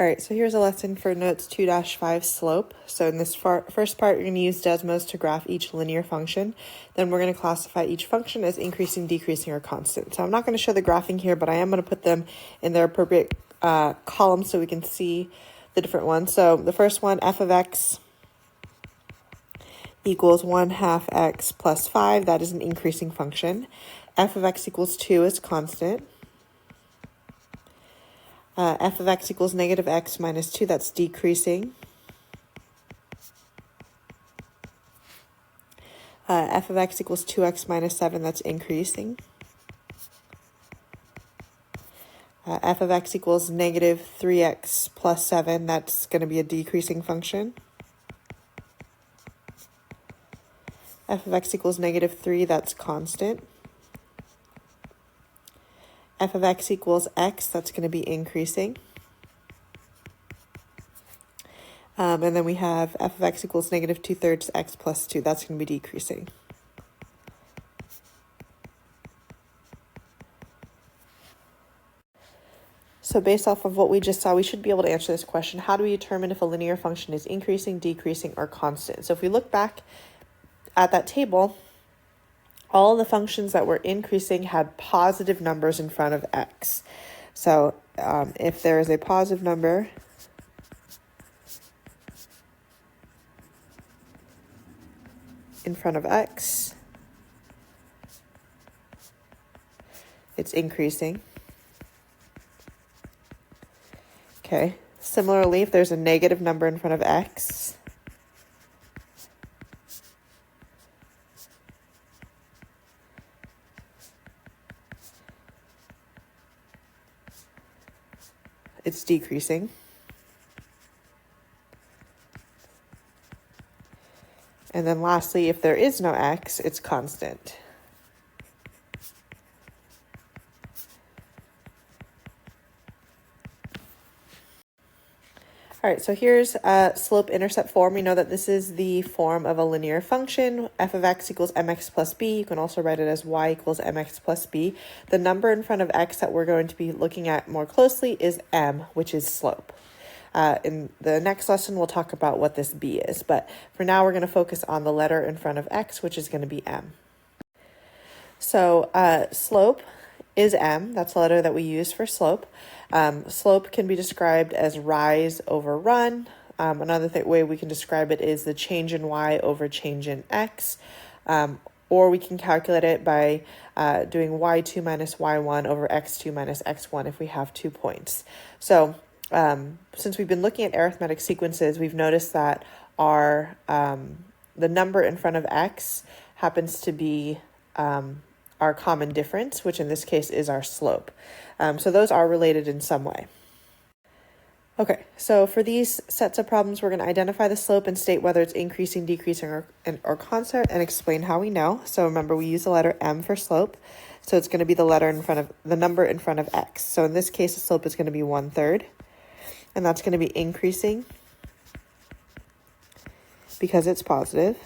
All right, so here's a lesson for notes 2-5 slope. So in this first part, you're going to use Desmos to graph each linear function. Then we're going to classify each function as increasing, decreasing, or constant. So I'm not going to show the graphing here, but I am going to put them in their appropriate columns so we can see the different ones. So the first one, f of x equals 1/2 x plus 5. That is an increasing function. F of x equals 2 is constant. F of x equals negative x minus 2, that's decreasing. F of x equals 2x minus 7, that's increasing. F of x equals negative 3x plus 7, that's going to be a decreasing function. F of x equals negative 3, that's constant. F of x equals x, that's going to be increasing. And then we have f of x equals negative 2/3 x plus 2. That's going to be decreasing. So based off of what we just saw, we should be able to answer this question. How do we determine if a linear function is increasing, decreasing, or constant? So if we look back at that table, all the functions that were increasing had positive numbers in front of x. So if there is a positive number in front of x, it's increasing. Okay. Similarly, if there's a negative number in front of x, it's decreasing. And then lastly, if there is no x, it's constant. All right, so here's slope-intercept form. We know that this is the form of a linear function. F of x equals mx plus b. You can also write it as y equals mx plus b. The number in front of x that we're going to be looking at more closely is m, which is slope. In the next lesson, we'll talk about what this b is. But for now, we're going to focus on the letter in front of x, which is going to be m. So slope is m. That's the letter that we use for slope. Slope can be described as rise over run. Another way we can describe it is the change in y over change in x. Or we can calculate it by doing y2 minus y1 over x2 minus x1 if we have 2 points. So since we've been looking at arithmetic sequences, we've noticed that our the number in front of x happens to be our common difference, which in this case is our slope. So those are related in some way. Okay, so for these sets of problems, we're going to identify the slope and state whether it's increasing, decreasing, or constant, and explain how we know. So remember, we use the letter m for slope. So it's going to be the letter in front of the number in front of x. So in this case, the slope is going to be 1/3, and that's going to be increasing because it's positive.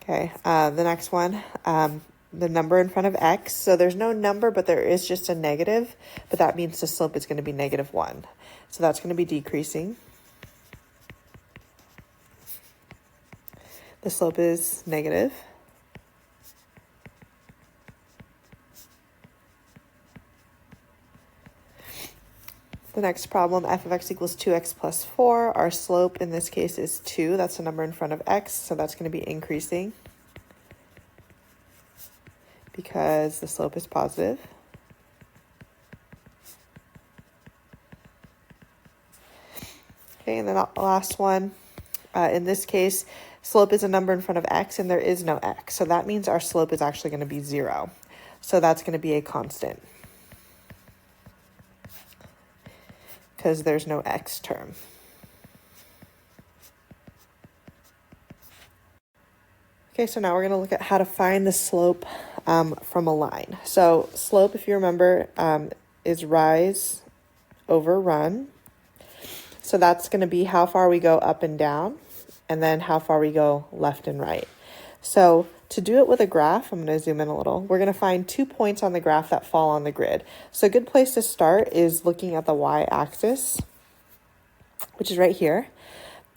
Okay, the next one, the number in front of x. So there's no number, but there is just a negative, but that means the slope is going to be -1. So that's going to be decreasing. The slope is negative. The next problem, f of x equals 2x plus 4. Our slope in this case is 2. That's the number in front of x, so that's going to be increasing because the slope is positive. Okay, and then the last one, in this case, slope is a number in front of x, and there is no x. So that means our slope is actually going to be 0. So that's going to be a constant because there's no x term. Okay, so now we're going to look at how to find the slope from a line. So slope, if you remember, is rise over run. So that's going to be how far we go up and down, and then how far we go left and right. So To do it with a graph, I'm going to zoom in a little. We're going to find 2 points on the graph that fall on the grid. So a good place to start is looking at the y-axis, which is right here.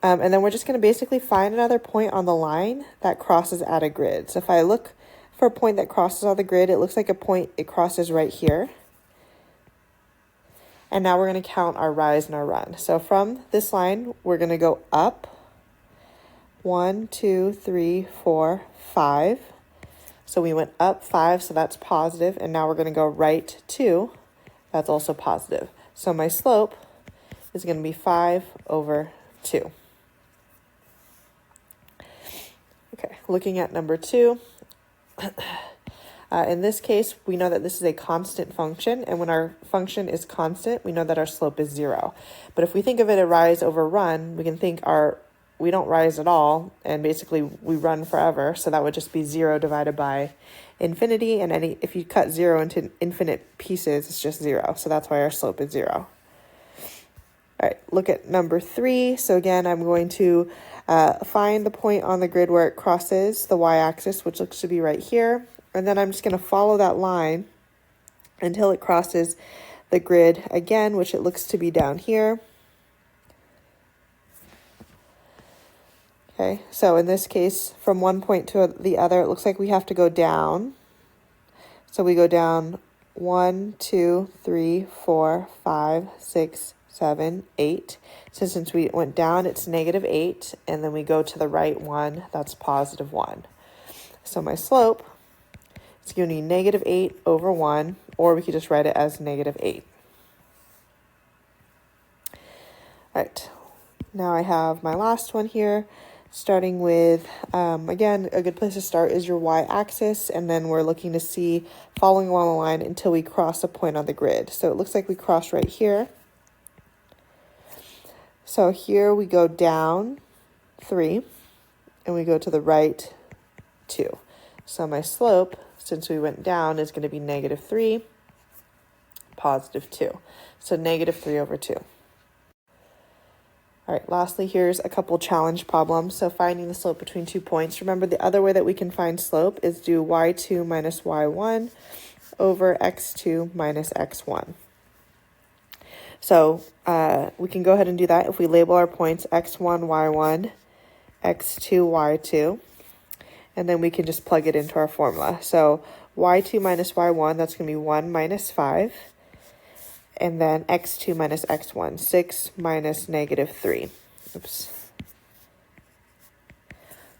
And then we're just going to basically find another point on the line that crosses at a grid. So if I look for a point that crosses on the grid, it looks like a point it crosses right here. And now we're going to count our rise and our run. So from this line, we're going to go up 1, 2, 3, 4, 5. So we went up 5, so that's positive. And now we're going to go right 2. That's also positive. So my slope is going to be 5 over 2. Okay, looking at number 2. In this case, we know that this is a constant function, and when our function is constant, we know that our slope is 0. But if we think of it a rise over run, we can think we don't rise at all, and basically we run forever, so that would just be 0 divided by infinity, and if you cut 0 into infinite pieces, it's just 0, so that's why our slope is 0. All right, look at number 3. So again, I'm going to find the point on the grid where it crosses the y-axis, which looks to be right here. And then I'm just going to follow that line until it crosses the grid again, which it looks to be down here. Okay, so in this case, from one point to the other, it looks like we have to go down. So we go down 1, 2, 3, 4, 5, 6, 7, 8. So since we went down, it's -8. And then we go to the right one, that's +1. So my slope is going to be -8 over 1, or we could just write it as -8. All right, now I have my last one here, starting with, again, a good place to start is your y-axis, and then we're looking to see following along the line until we cross a point on the grid. So it looks like we cross right here. So here we go down 3, and we go to the right 2. So my slope, since we went down, is going to be -3, +2. So -3 over 2. All right, lastly, here's a couple challenge problems. So finding the slope between 2 points. Remember, the other way that we can find slope is do y2 minus y1 over x2 minus x1. So we can go ahead and do that if we label our points x1, y1, x2, y2. And then we can just plug it into our formula. So y2 minus y1, that's going to be 1 minus 5. And then x2 minus x1, 6 minus -3. Oops.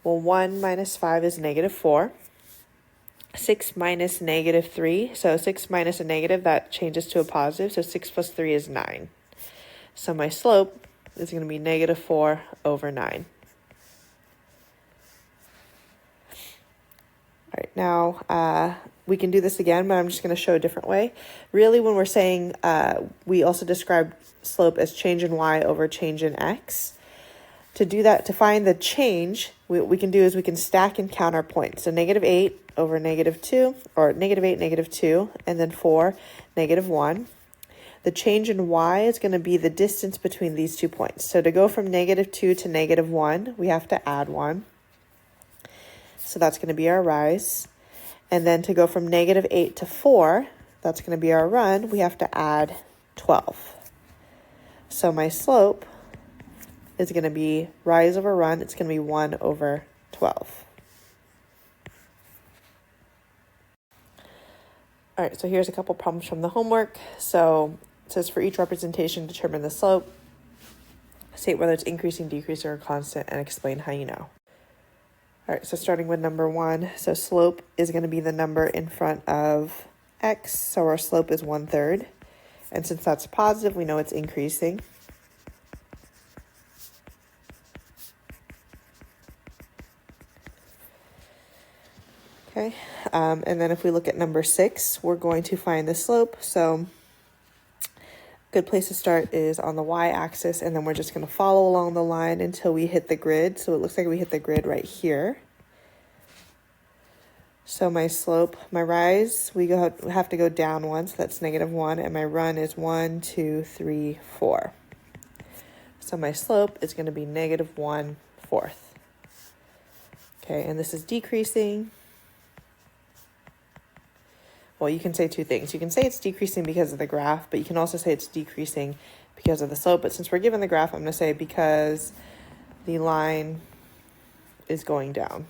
Well, 1 minus 5 is -4. 6 minus -3. So 6 minus a negative, that changes to a positive. So 6 plus 3 is 9. So my slope is going to be -4 over 9. All right, now we can do this again, but I'm just going to show a different way. Really, when we're saying we also describe slope as change in y over change in x. To do that, to find the change, what we can do is we can stack and count our points. So -8 over -2, or -8, -2, and then 4, -1. The change in y is going to be the distance between these 2 points. So to go from -2 to -1, we have to add 1. So that's going to be our rise. And then to go from -8 to 4, that's going to be our run, we have to add 12. So my slope is going to be rise over run, it's going to be 1 over 12. All right, so here's a couple problems from the homework. So it says for each representation, determine the slope, state whether it's increasing, decreasing, or constant, and explain how you know. All right, so starting with number 1, so slope is going to be the number in front of x, so our slope is 1/3. And since that's positive, we know it's increasing. Okay, and then if we look at number 6, we're going to find the slope. So good place to start is on the y-axis, and then we're just going to follow along the line until we hit the grid. So it looks like we hit the grid right here. So my slope, my rise, we have to go down 1, so that's -1, and my run is 1, 2, 3, 4. So my slope is going to be -1/4. Okay, and this is decreasing. well, you can say two things. You can say it's decreasing because of the graph, but you can also say it's decreasing because of the slope. But since we're given the graph, I'm going to say because the line is going down.